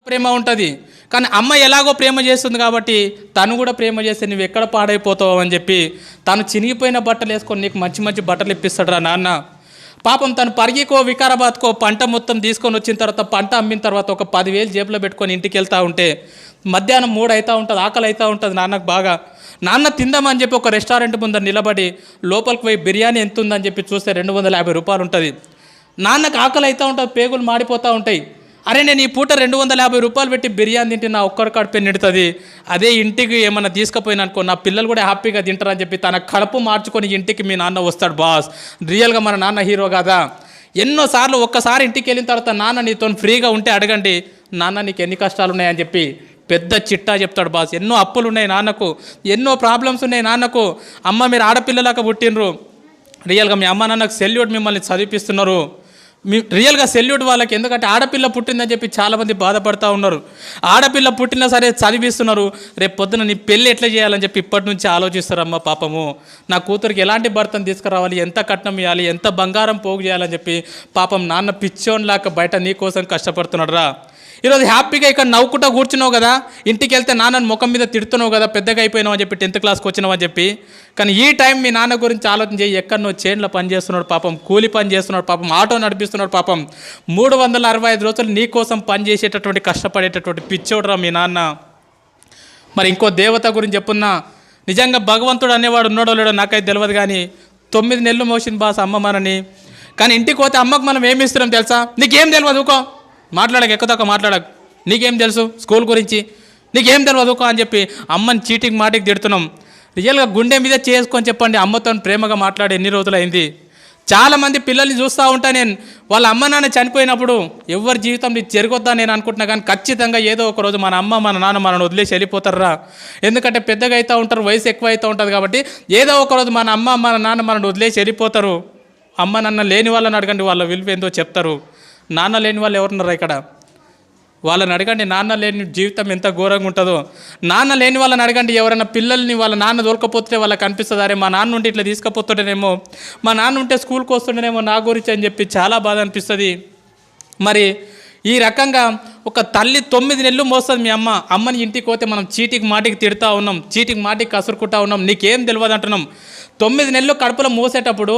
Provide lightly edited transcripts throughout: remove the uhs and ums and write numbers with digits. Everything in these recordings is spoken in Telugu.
ప్రేమ ఉంటుంది. కానీ అమ్మ ఎలాగో ప్రేమ చేస్తుంది కాబట్టి తను కూడా ప్రేమ చేస్తే నువ్వు ఎక్కడ పాడైపోతావు అని చెప్పి తను చినిగిపోయిన బట్టలు వేసుకొని నీకు మంచి మంచి బట్టలు ఇప్పిస్తాడు రా నాన్న. పాపం తను పరిగికో వికారాబాద్కో పంట మొత్తం తీసుకొని వచ్చిన తర్వాత పంట అమ్మిన తర్వాత ఒక 10,000 జేబులో పెట్టుకొని ఇంటికి వెళ్తూ ఉంటే మధ్యాహ్నం 3 అవుతూ ఉంటుంది, ఆకలి అవుతూ ఉంటుంది నాన్నకు బాగా. నాన్న తిందామని చెప్పి ఒక రెస్టారెంట్ ముందర నిలబడి లోపలికి పోయి బిర్యానీ ఎంత ఉందని చెప్పి చూస్తే 250 రూపాయలు ఉంటుంది. నాన్నకు ఆకలి అవుతూ ఉంటుంది, పేగులు మాడిపోతూ ఉంటాయి. అరే నేను ఈ పూట 250 రూపాయలు పెట్టి బిర్యానీ తింటే నా ఒక్కరి కడుపు నిడుతుంది, అదే ఇంటికి ఏమన్నా తీసుకుపోయినా అనుకో నా పిల్లలు కూడా హ్యాపీగా తింటారని చెప్పి తన కడుపు మార్చుకొని ఇంటికి మీ నాన్న వస్తాడు బాస్. రియల్గా మన నాన్న హీరో కదా. ఎన్నోసార్లు ఒక్కసారి ఇంటికి వెళ్ళిన తర్వాత నాన్న నీతో ఫ్రీగా ఉంటే అడగండి, నాన్న నీకు ఎన్ని కష్టాలు ఉన్నాయని చెప్పి పెద్ద చిట్టా చెప్తాడు బాస్. ఎన్నో అప్పులు ఉన్నాయి నాన్నకు, ఎన్నో ప్రాబ్లమ్స్ ఉన్నాయి నాన్నకు. అమ్మ మీరు ఆడపిల్లలాగా పుట్టినరు, రియల్గా మీ అమ్మ నాన్నకు సెల్యూట్, మిమ్మల్ని చదివిపిస్తున్నారు. రియల్గా సెల్యూట్ వాళ్ళకి. ఎందుకంటే ఆడపిల్ల పుట్టిందని చెప్పి చాలామంది బాధపడుతూ ఉన్నారు. ఆడపిల్ల పుట్టినా సరే చదివిస్తున్నారు, రేపు పొద్దున నీ పెళ్ళి ఎట్లా చేయాలని చెప్పి ఇప్పటి నుంచి ఆలోచిస్తారమ్మ. పాపము నా కూతురికి ఎలాంటి భర్తను తీసుకురావాలి, ఎంత కట్నం ఇవ్వాలి, ఎంత బంగారం పోగు చేయాలని చెప్పి పాపం నాన్న పిచ్చోన్లాగా బయట నీ కోసం కష్టపడుతున్నాడు రా. ఈరోజు హ్యాపీగా ఇక్కడ నవ్వుకుంటా కూర్చున్నావు కదా, ఇంటికి వెళ్తే నాన్నని ముఖం మీద తిడుతున్నావు కదా, పెద్దగా అయిపోయినావు అని చెప్పి 10th క్లాస్కి వచ్చినావు అని చెప్పి. కానీ ఈ టైం మీ నాన్న గురించి ఆలోచన చేయి. ఎక్కడనో చేన్లో పని చేస్తున్నాడు పాపం, కూలి పని చేస్తున్నాడు పాపం, ఆటో నడిపిస్తున్నాడు పాపం. 365 రోజులు నీ కోసం పని చేసేటటువంటి కష్టపడేటటువంటి పిచ్చోడురా మీ నాన్న. మరి ఇంకో దేవత గురించి చెప్పున్నా, నిజంగా భగవంతుడు అనేవాడు ఉన్నాడో లేడో నాకైతే తెలియదు, కానీ 9 నెలలు మోసింది బాస్ అమ్మ మనని. కానీ ఇంటికి పోతే అమ్మకు మనం ఏమి ఇస్తున్నాం తెలుసా? నీకేం తెలియదు ఊకో, మాట్లాడక ఎక్కువ మాట్లాడక, నీకేం తెలుసు స్కూల్ గురించి, నీకేం తెలియదు ఊకో అని చెప్పి అమ్మని చీటికి మాటికి తిడుతున్నాం. రియల్గా గుండె మీద చేసుకొని చెప్పండి, అమ్మతో ప్రేమగా మాట్లాడి ఎన్ని రోజులైంది. చాలామంది పిల్లల్ని చూస్తూ ఉంటా నేను, వాళ్ళ అమ్మ నాన్న చనిపోయినప్పుడు ఎవరి జీవితంలో ఇది జరగొద్దా నేను అనుకుంటున్నా, కానీ ఖచ్చితంగా ఏదో ఒక రోజు మన అమ్మ మన నాన్న మనల్ని వదిలేసి వెళ్ళిపోతారా. ఎందుకంటే పెద్దగా అవుతూ ఉంటారు, వయసు ఎక్కువ అవుతూ ఉంటుంది కాబట్టి ఏదో ఒక రోజు మన అమ్మ మన నాన్న మనల్ని వదిలేసి వెళ్ళిపోతారు. అమ్మ నాన్న లేని వాళ్ళని అడగండి, వాళ్ళ విలువ ఏందో చెప్తారు. నాన్న లేని వాళ్ళు ఎవరున్నారా ఇక్కడ, వాళ్ళని అడగండి నాన్న లేని జీవితం ఎంత ఘోరంగా ఉంటుందో. నాన్న లేని వాళ్ళని అడగండి, ఎవరైనా పిల్లల్ని వాళ్ళ నాన్న దొరకపోతే వాళ్ళకి అనిపిస్తుంది, అరే మా నాన్న ఉంటే ఇట్లా తీసుకుపోతుండేనేమో, మా నాన్న ఉంటే స్కూల్కి వస్తుండేనేమో నా గురించి అని చెప్పి చాలా బాధ అనిపిస్తుంది. మరి ఈ రకంగా ఒక తల్లి 9 నెలలు మోస్తుంది మీ అమ్మ. అమ్మని ఇంటికి పోతే మనం చీటికి మాటికి తిడుతూ ఉన్నాం, చీటికి మాటికి కసురుకుంటా ఉన్నాం, నీకేం తెలియదు అంటున్నాం. 9 నెలలు కడుపులో మోసేటప్పుడు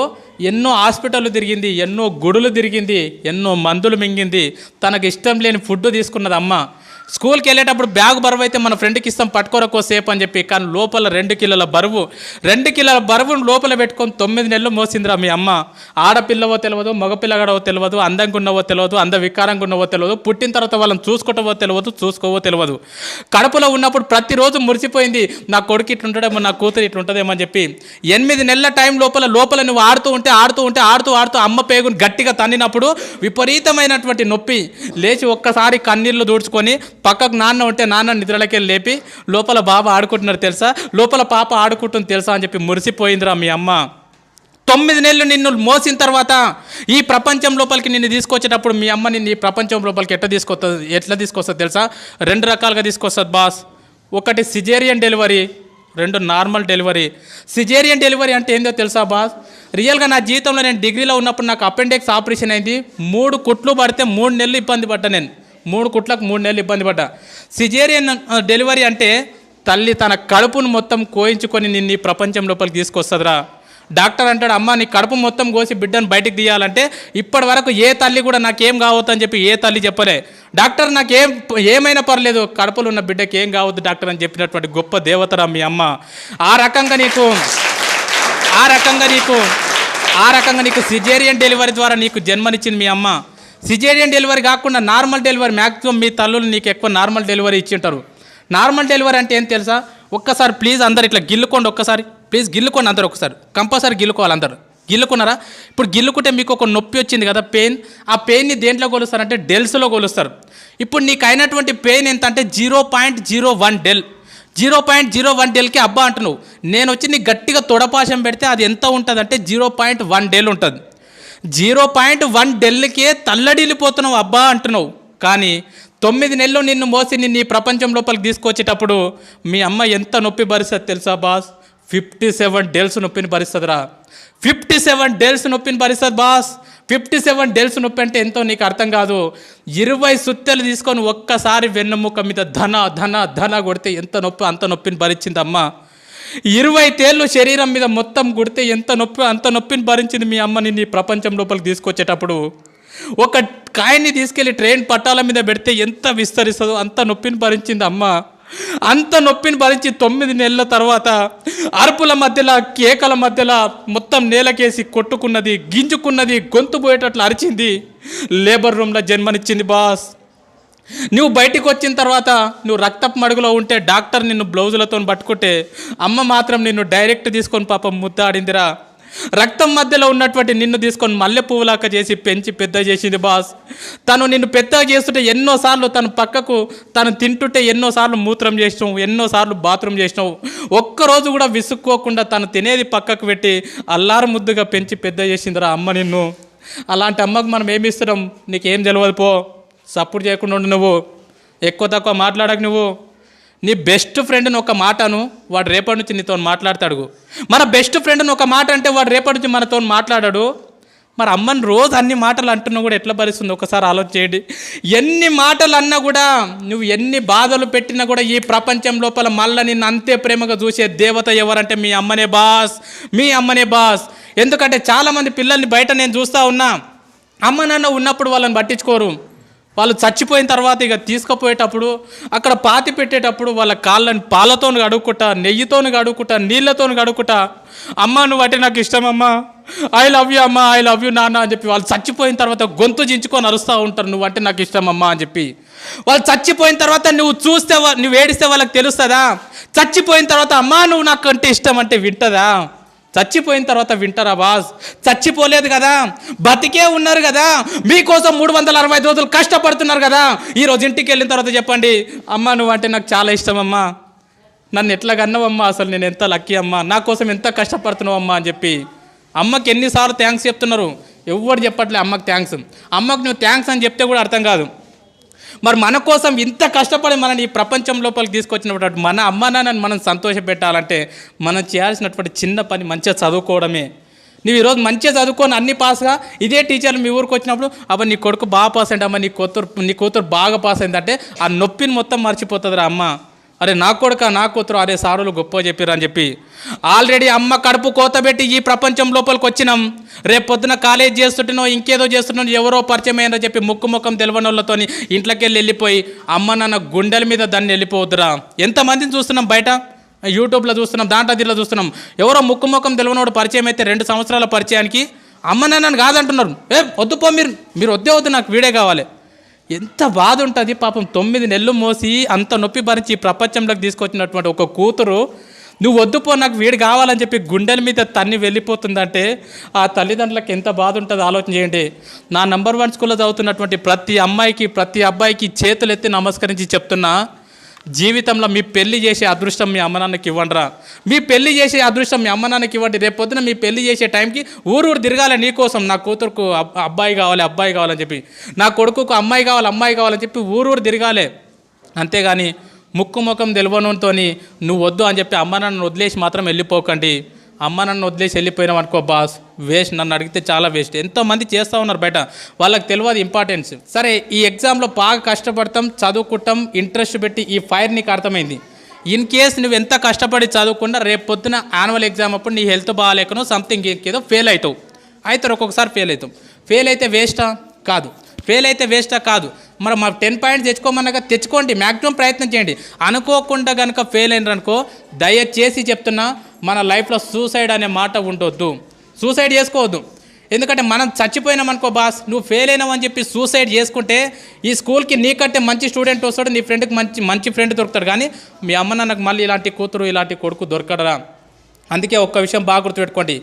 ఎన్నో హాస్పిటళ్ళు తిరిగింది, ఎన్నో గుడులు తిరిగింది, ఎన్నో మందులు మింగింది, తనకు ఇష్టం లేని ఫుడ్ తీసుకున్నది అమ్మ. స్కూల్కి వెళ్ళేటప్పుడు బ్యాగ్ బరువు అయితే మన ఫ్రెండ్కి ఇస్తాం పట్టుకోరకో సేపు అని చెప్పి, కానీ లోపల 2 కిలోల బరువు, 2 కిలోల బరువును లోపల పెట్టుకొని 9 నెలలు మోసిందిరా మీ అమ్మ. ఆడపిల్లవో తెలియదు, మగపిల్లగాడవో తెలియదు, అందంగా ఉన్నవో తెలియదు, వికారంగా ఉన్నవో తెలియదు, పుట్టిన తర్వాత వాళ్ళని చూసుకుంటావో తెలియదు, చూసుకోవో తెలియదు. కడుపులో ఉన్నప్పుడు ప్రతిరోజు మురిసిపోయింది, నా కొడుకు ఇట్లుంటాడేమో, నా కూతురు ఇట్లుంటుందేమో అని చెప్పి. 8 నెలల టైం లోపల నువ్వు ఆడుతూ ఉంటే అమ్మ పేగును గట్టిగా తన్నినప్పుడు విపరీతమైనటువంటి నొప్పి. లేచి ఒక్కసారి కన్నీళ్ళు దూడ్చుకొని పక్కకు నాన్న ఉంటే నాన్న నిద్రలకెళ్ళి లేపి లోపల బాబా ఆడుకుంటున్నారు తెలుసా, లోపల పాప ఆడుకుంటుంది తెలుసా అని చెప్పి మురిసిపోయిందిరా మీ అమ్మ. 9 నెలలు నిన్ను మోసిన తర్వాత ఈ ప్రపంచం లోపలికి నిన్ను తీసుకొచ్చేటప్పుడు మీ అమ్మ నిన్ను ఈ ప్రపంచం లోపలికి ఎట్లా తీసుకొస్తుంది తెలుసా? 2 రకాలుగా తీసుకొస్తుంది బాస్. ఒకటి caesarean delivery, 2 normal delivery. Caesarean delivery అంటే ఏందో తెలుసా బాస్? రియల్గా నా జీవితంలో నేను డిగ్రీలో ఉన్నప్పుడు నాకు అపెండిక్స్ ఆపరేషన్ అయింది. 3 కుట్లు పడితే 3 నెలలు ఇబ్బంది పడ్డా నేను, 3 కుట్లకు 3 నెలలు ఇబ్బంది పడ్డా. సిజేరియన్ డెలివరీ అంటే తల్లి తన కడుపును మొత్తం కోయించుకొని నిన్ను ఈ ప్రపంచం లోపలికి తీసుకొస్తుందిరా. డాక్టర్ అంటాడు, అమ్మ నీ కడుపు మొత్తం కోసి బిడ్డను బయటికి తీయాలంటే ఇప్పటి వరకు ఏ తల్లి కూడా నాకేం కావద్దు అని చెప్పి ఏ తల్లి చెప్పలే. డాక్టర్ ఏమైనా పర్లేదు, కడుపులో ఉన్న బిడ్డకి ఏం కావద్దు డాక్టర్ అని చెప్పినటువంటి గొప్ప దేవతరా మీ అమ్మ. ఆ రకంగా నీకు సిజేరియన్ డెలివరీ ద్వారా నీకు జన్మనిచ్చింది మీ అమ్మ. సిజేరియన్ డెలివరీ కాకుండా నార్మల్ డెలివరీ, మ్యాక్సిమం మీ తల్లులు నీకు ఎక్కువ నార్మల్ డెలివరీ ఇచ్చింటారు. నార్మల్ డెలివరీ అంటే ఏం తెలుసా? ఒక్కసారి ప్లీజ్ అందరు ఇట్లా గిల్లుకోండి, ఒక్కసారి ప్లీజ్ గిల్లుకోండి అందరు, ఒకసారి కంపల్సరీ గిల్లుకోవాలి అందరు. గిల్లుకున్నారా? ఇప్పుడు గిల్లుకుంటే మీకు ఒక నొప్పి వచ్చింది కదా, పెయిన్. ఆ పెయిన్ని దేంట్లో కొలుస్తారంటే డెల్స్లో కొలుస్తారు. ఇప్పుడు నీకు అయినటువంటి పెయిన్ ఎంత అంటే 0.01 డెల్. 0.01 డెల్కి అబ్బా అంటున్నావు. నేను వచ్చి నీకు గట్టిగా తొడపాశం పెడితే అది ఎంత ఉంటుంది అంటే 0.1 డెల్ ఉంటుంది. 0.1 డెల్కే తల్లడిల్లిపోతున్నావు అబ్బా అంటున్నావు. కానీ 9 నెలలు నిన్ను మోసి నిన్ను ఈ ప్రపంచం లోపలికి తీసుకొచ్చేటప్పుడు మీ అమ్మ ఎంత నొప్పి భరిస్తుంది తెలుసా బాస్? 57 డేల్స్ నొప్పిని భరిస్తుందిరా. 57 డేల్స్ నొప్పిని భరిస్తుంది బాస్. 57 డేల్స్ నొప్పి అంటే ఎంతో నీకు అర్థం కాదు. 20 సుత్తెలు తీసుకొని ఒక్కసారి వెన్నెముక మీద ధన ధన ధన కొడితే ఎంత నొప్పి, అంత నొప్పిని భరించింది అమ్మ. 20 తేళ్ళు శరీరం మీద మొత్తం కొడితే ఎంత నొప్పి, అంత నొప్పిని భరించింది మీ అమ్మని నీ ప్రపంచం లోపలికి తీసుకొచ్చేటప్పుడు. ఒక కాయని తీసుకెళ్ళి ట్రైన్ పట్టాల మీద పెడితే ఎంత విస్తరిస్తుందో అంత నొప్పిని భరించింది అమ్మ. అంత నొప్పిని భరించి 9 నెలల తర్వాత అరుపుల మధ్యలో, కేకల మధ్యలో మొత్తం నేలకేసి కొట్టుకున్నది, గింజుకున్నది, గొంతు పోయేటట్లు అరిచింది. లేబర్ రూమ్లో జన్మనిచ్చింది బాస్. నువ్వు బయటికి వచ్చిన తర్వాత నువ్వు రక్తపు మడుగులో ఉంటే డాక్టర్ నిన్ను బ్లౌజులతో పట్టుకుంటే అమ్మ మాత్రం నిన్ను డైరెక్ట్ తీసుకొని పాపం ముద్దాడిందిరా. రక్తం మధ్యలో ఉన్నటువంటి నిన్ను తీసుకొని మల్లె పువ్వులాక చేసి పెంచి పెద్ద చేసింది బాస్. తను నిన్ను పెద్దగా చేస్తుంటే ఎన్నోసార్లు తను పక్కకు తను తింటుంటే ఎన్నోసార్లు మూత్రం చేసినావు, ఎన్నోసార్లు బాత్రూమ్ చేసినావు. ఒక్కరోజు కూడా విసుక్కోకుండా తను తినేది పక్కకు పెట్టి అల్లారు ముద్దుగా పెంచి పెద్ద చేసిందిరా అమ్మ నిన్ను. అలాంటి అమ్మకు మనం ఏమి ఇస్తున్నాం? నీకేం తెలియదు పో. సపోర్ట్ చేయకుండా ఉండు. నువ్వు ఎక్కువ తక్కువ మాట్లాడకు. నువ్వు నీ బెస్ట్ ఫ్రెండ్ని ఒక మాటను వాడు రేపటి నుంచి నీతో మాట్లాడతాడు. మన బెస్ట్ ఫ్రెండ్ని ఒక మాట అంటే వాడు రేపటి నుంచి మనతో మాట్లాడాడు. మరి అమ్మని రోజు అన్ని మాటలు అంటున్నా కూడా ఎట్లా భరిస్తుంది ఒకసారి ఆలోచన చేయండి. ఎన్ని మాటలు అన్నా కూడా, నువ్వు ఎన్ని బాధలు పెట్టినా కూడా ఈ ప్రపంచం లోపల మళ్ళీ నిన్ను అంతే ప్రేమగా చూసే దేవత ఎవరంటే మీ అమ్మనే బాస్, మీ అమ్మనే బాస్. ఎందుకంటే చాలామంది పిల్లల్ని బయట నేను చూస్తూ ఉన్నా, అమ్మ నాన్న ఉన్నప్పుడు వాళ్ళని పట్టించుకోరు. వాళ్ళు చచ్చిపోయిన తర్వాత ఇక తీసుకుపోయేటప్పుడు అక్కడ పాతి పెట్టేటప్పుడు వాళ్ళ కాళ్ళని పాలతో కడుక్కుంటా, నెయ్యితో కడుక్కుంటా, నీళ్ళతో కడుక్కుంటా, అమ్మ నువ్వు అంటే నాకు ఇష్టం అమ్మ, ఐ లవ్ యూ అమ్మ, ఐ లవ్ యూ నాన్న అని చెప్పి వాళ్ళు చచ్చిపోయిన తర్వాత గొంతు చించుకొని అరుస్తూ ఉంటారు, నువ్వు అంటే నాకు ఇష్టం అమ్మ అని చెప్పి. వాళ్ళు చచ్చిపోయిన తర్వాత నువ్వు చూస్తే, నువ్వు ఏడిస్తే వాళ్ళకి తెలుస్తుందా? చచ్చిపోయిన తర్వాత అమ్మ నువ్వు నాకు అంటే ఇష్టం అంటే వింటదా? చచ్చిపోయిన తర్వాత వింటారా బాస్? చచ్చిపోలేదు కదా, బతికే ఉన్నారు కదా, మీకోసం 365 రోజులు కష్టపడుతున్నారు కదా. ఈరోజు ఇంటికి వెళ్ళిన తర్వాత చెప్పండి, అమ్మ నువ్వు అంటే నాకు చాలా ఇష్టం అమ్మా, నన్ను ఎట్లా కన్నావమ్మా, అసలు నేను ఎంత లక్కీ అమ్మా, నా కోసం ఎంత కష్టపడుతున్నావు అమ్మా అని చెప్పి. అమ్మకి ఎన్నిసార్లు థ్యాంక్స్ చెప్తున్నారు, ఎవరు చెప్పట్లే అమ్మకి థ్యాంక్స్. అమ్మకు నువ్వు థ్యాంక్స్ అని చెప్తే కూడా అర్థం కాదు. మరి మన కోసం ఇంత కష్టపడి మనని ఈ ప్రపంచం లోపలికి తీసుకొచ్చినటువంటి మన అమ్మ నాన్నని మనం సంతోషపెట్టాలంటే మనం చేయాల్సినటువంటి చిన్న పని మంచిగా చదువుకోవడమే. నువ్వు ఈరోజు మంచిగా చదువుకొని అన్ని పాస్గా ఇదే టీచర్లు మీ ఊరికి వచ్చినప్పుడు అబ్బా నీ కొడుకు బాగా పాస్ అయింది అమ్మ, నీ కూతురు బాగా పాస్ అయిందంటే ఆ నొప్పిని మొత్తం మర్చిపోతుందిరా అమ్మ. అరే నా కొడుక నా కూతురు, అరే సారులు గొప్ప చెప్పారు అని చెప్పి. ఆల్రెడీ అమ్మ కడుపు కోతబెట్టి ఈ ప్రపంచం లోపలికి వచ్చినాం. రేపు పొద్దున కాలేజ్ చేస్తుంటేనో ఇంకేదో చేస్తున్నావు, ఎవరో పరిచయం అయ్యారని చెప్పి ముఖం తెలియని వాళ్ళతో ఇంట్లోకి వెళ్ళిపోయి అమ్మ నాన్న గుండెల మీద దాన్ని వెళ్ళిపోవద్దురా. ఎంతమందిని చూస్తున్నాం బయట, యూట్యూబ్లో చూస్తున్నాం, దాంట్లో దీంట్లో చూస్తున్నాం. ఎవరో ముఖం తెలియనోడు పరిచయం అయితే 2 సంవత్సరాల పరిచయానికి అమ్మ నాన్నని కాదంటున్నారు. వద్దుపో, మీరు వద్దు, నాకు వీడే కావాలి. ఎంత బాధ ఉంటుంది పాపం. 9 నెలలు మోసి అంత నొప్పి భరించి ఈ ప్రపంచంలోకి తీసుకొచ్చినటువంటి ఒక కూతురు నువ్వు వద్దుపో నాకు వీడు కావాలని చెప్పి గుండెల మీద తన్ని వెళ్ళిపోతుందంటే ఆ తల్లిదండ్రులకు ఎంత బాధ ఉంటుందో ఆలోచన చేయండి. నా నంబర్ 1 స్కూల్లో చదువుతున్నటువంటి ప్రతి అమ్మాయికి ప్రతి అబ్బాయికి చేతులు ఎత్తి నమస్కరించి చెప్తున్నా, జీవితంలో మీ పెళ్లి చేసే అదృష్టం మీ అమ్మ నాన్నకి ఇవ్వండిరా. మీ పెళ్లి చేసే అదృష్టం మీ అమ్మ నాన్నకి ఇవ్వండి. రేపు పొద్దున మీ పెళ్లి చేసే టైంకి ఊరు తిరగాలి నీకోసం, నా కూతురుకు అబ్బాయి కావాలని చెప్పి, నా కొడుకుకు అమ్మాయి కావాలని చెప్పి ఊరు తిరగాలి. అంతేగాని ముఖం తెలియనుతో నువ్వు వద్దు అని చెప్పి అమ్మ నాన్న వదిలేసి మాత్రం వెళ్ళిపోకండి. అమ్మ నన్ను వదిలేసి వెళ్ళిపోయినాం అనుకో బాస్, వేస్ట్. నన్ను అడిగితే చాలా వేస్ట్. ఎంతోమంది చేస్తూ ఉన్నారు బయట, వాళ్ళకి తెలియదు ఇంపార్టెన్స్. సరే ఈ ఎగ్జామ్లో బాగా కష్టపడతాం, చదువుకుంటాం, ఇంట్రెస్ట్ పెట్టి ఈ ఫైర్ నీకు అర్థమైంది. ఇన్ కేస్ నువ్వు ఎంత కష్టపడి చదువుకున్నా రేపు పొద్దున యాన్యువల్ ఎగ్జామ్ అప్పుడు నీ హెల్త్ బాగాలేకనో సంథింగ్ ఏదో ఫెయిల్ అవుతావు. ఒక్కొక్కసారి ఫెయిల్ అవుతాం. ఫెయిల్ అయితే వేస్టా? కాదు. మరి మా 10 పాయింట్స్ తెచ్చుకోమన్నాక తెచ్చుకోండి, మ్యాక్సిమం ప్రయత్నం చేయండి. అనుకోకుండా కనుక ఫెయిల్ అయినారనుకో, దయచేసి చెప్తున్నా, మన లైఫ్లో సూసైడ్ అనే మాట ఉండొద్దు. సూసైడ్ చేసుకోవద్దు. ఎందుకంటే మనం చచ్చిపోయినాం అనుకో బాస్, నువ్వు ఫెయిల్ అయినావు అని చెప్పి సూసైడ్ చేసుకుంటే ఈ స్కూల్కి నీకంటే మంచి స్టూడెంట్ వస్తాడు, నీ ఫ్రెండ్కి మంచి ఫ్రెండ్ దొరుకుతాడు, కానీ మీ అమ్మ నాన్నకు మళ్ళీ ఇలాంటి కూతురు ఇలాంటి కొడుకు దొరకడరా. అందుకే ఒక్క విషయం బాగా గుర్తుపెట్టుకోండి,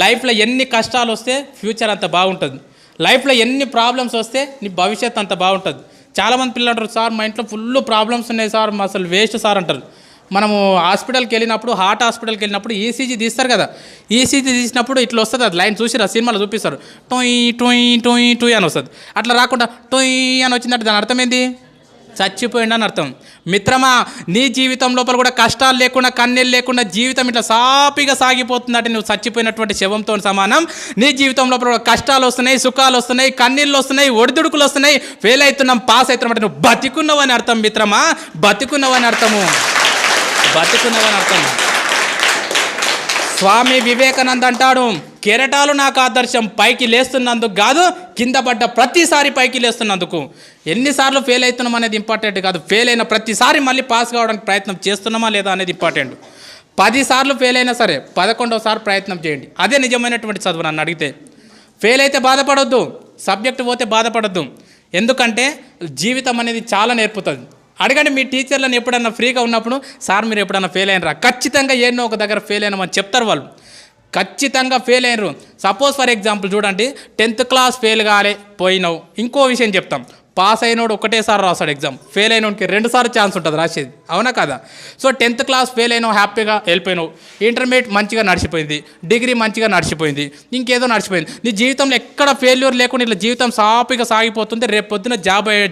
లైఫ్లో ఎన్ని కష్టాలు వస్తే ఫ్యూచర్ అంత బాగుంటుంది, లైఫ్లో ఎన్ని ప్రాబ్లమ్స్ వస్తే నీ భవిష్యత్ అంత బాగుంటుంది. చాలామంది పిల్లలు అంటారు, సార్ మా ఇంట్లో ఫుల్ ప్రాబ్లమ్స్ ఉన్నాయి సార్, అసలు వేస్ట్ సార్ అంటారు. మనము హాస్పిటల్కి వెళ్ళినప్పుడు, హార్ట్ హాస్పిటల్కి వెళ్ళినప్పుడు ఈసీజీ తీస్తారు కదా, ఈసీజీ తీసినప్పుడు ఇట్లా వస్తుంది, అది లైన్ చూసిరా, సినిమాలో చూపిస్తారు, టొయ్ టొయ్ టొయ్ టొయ్ అని వస్తుంది. అట్లా రాకుండా టొయ్ అని వచ్చిందంటే దాని అర్థం ఏంది? చచ్చిపోయిండని అర్థం. మిత్రమా, నీ జీవితం లోపల కూడా కష్టాలు లేకుండా కన్నీళ్ళు లేకుండా జీవితం ఇట్లా సాపిగా సాగిపోతుందంటే నువ్వు చచ్చిపోయినటువంటి శవంతో సమానం. నీ జీవితం లోపల కూడా కష్టాలు వస్తున్నాయి, సుఖాలు వస్తున్నాయి, కన్నీళ్ళు వస్తున్నాయి, ఒడిదుడుకులు వస్తున్నాయి, ఫెయిల్ అవుతున్నాం, పాస్ అవుతున్నాం అంటే నువ్వు బతికున్నావని అర్థం మిత్రమా, బతికున్నావని అర్థము, బతికున్నావని అర్థం. స్వామి వివేకానంద అంటాడు, కెరటాలు నాకు ఆదర్శం, పైకి లేస్తున్నందుకు కాదు, కింద పడ్డ ప్రతిసారి పైకి లేస్తున్నందుకు. ఎన్నిసార్లు ఫెయిల్ అవుతున్నాం అనేది ఇంపార్టెంట్ కాదు, ఫెయిల్ అయిన ప్రతిసారి మళ్ళీ పాస్ కావడానికి ప్రయత్నం చేస్తున్నామా లేదా అనేది ఇంపార్టెంట్. 10 సార్లు ఫెయిల్ అయినా సరే 11వసారి ప్రయత్నం చేయండి, అదే నిజమైనటువంటి చదువు. నన్ను అడిగితే ఫెయిల్ అయితే బాధపడొద్దు, సబ్జెక్ట్ పోతే బాధపడొద్దు, ఎందుకంటే జీవితం అనేది చాలా నేర్పుతుంది. అడగండి మీ టీచర్లను, ఎప్పుడన్నా ఫ్రీగా ఉన్నప్పుడు, సార్ మీరు ఎప్పుడన్నా ఫెయిల్ అయినరా, ఖచ్చితంగా ఏన్నో ఒక దగ్గర ఫెయిల్ అయినామని చెప్తారు వాళ్ళు, ఖచ్చితంగా ఫెయిల్ అయినరు. సపోజ్ ఫర్ ఎగ్జాంపుల్ చూడండి, 10th క్లాస్ ఫెయిల్ కాలే పోయినావు, ఇంకో విషయం చెప్తాం, పాస్ అయినోడు ఒకటేసారి రాస్తాడు ఎగ్జామ్, ఫెయిల్ అయినోడికి 2 సార్లు ఛాన్స్ ఉంటుంది రాసేది, అవునా కదా? సో 10th క్లాస్ ఫెయిల్ అయినావు, హ్యాపీగా వెళ్ళిపోయినావు, ఇంటర్మీడియట్ మంచిగా నడిచిపోయింది, డిగ్రీ మంచిగా నడిచిపోయింది, ఇంకేదో నడిచిపోయింది, నీ జీవితంలో ఎక్కడ ఫెయిల్యూర్ లేకుండా ఇట్లా జీవితం సాఫీగా సాగిపోతుంది. రేపు పొద్దున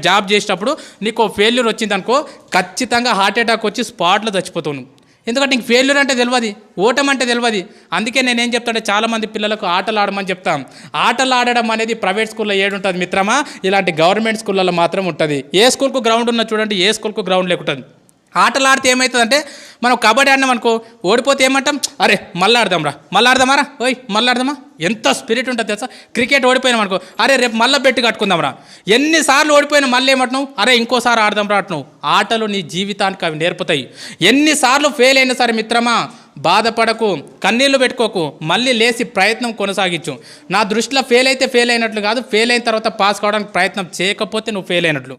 జాబ్ చేసేటప్పుడు నీకు ఫెయిల్యూర్ వచ్చింది అనుకో, ఖచ్చితంగా హార్ట్ అటాక్ వచ్చి స్పాట్లో చచ్చిపోతావు. ఎందుకంటే నీకు ఫెయిల్యూర్ అంటే తెలియదు, ఓటమి అంటే తెలియదు. అందుకే నేనేం చెప్తానంటే చాలామంది పిల్లలకు ఆటలు ఆడమని చెప్తాం. ఆటలు ఆడడం అనేది ప్రైవేట్ స్కూల్లో ఏడుంటుంది మిత్రమా, ఇలాంటి గవర్నమెంట్ స్కూళ్ళలో మాత్రం ఉంటుంది. ఏ స్కూల్కు గ్రౌండ్ ఉన్నా చూడండి, ఏ స్కూల్కు గ్రౌండ్ లేకుంటుంది. ఆటలు ఆడితే ఏమవుతుందంటే, మనం కబడ్డీ ఆడినాం అనుకో, ఓడిపోతే ఏమంటాం, అరే మళ్ళీ ఆడదాంరా, మళ్ళీ ఆడదామారా, ఓయ్ మళ్ళీ ఆడదామా, ఎంత స్పిరిట్ ఉంటుంది తెలుసా. క్రికెట్ ఓడిపోయినాం అనుకో, అరే రేపు మళ్ళీ బెట్టు కట్టుకుందాంరా, ఎన్నిసార్లు ఓడిపోయినా మళ్ళీ ఏమంటున్నావు, అరే ఇంకోసారి ఆడదాంరా అంటున్నావు. ఆటలు నీ జీవితానికి అవి నేర్పుతాయి. ఎన్నిసార్లు ఫెయిల్ అయినా సరే మిత్రమా, బాధపడకు, కన్నీళ్లు పెట్టుకోకు, మళ్ళీ లేచి ప్రయత్నం కొనసాగించు. నా దృష్టిలో ఫెయిల్ అయితే ఫెయిల్ అయినట్లు కాదు, ఫెయిల్ అయిన తర్వాత పాస్ కావడానికి ప్రయత్నం చేయకపోతే నువ్వు ఫెయిల్ అయినట్లు.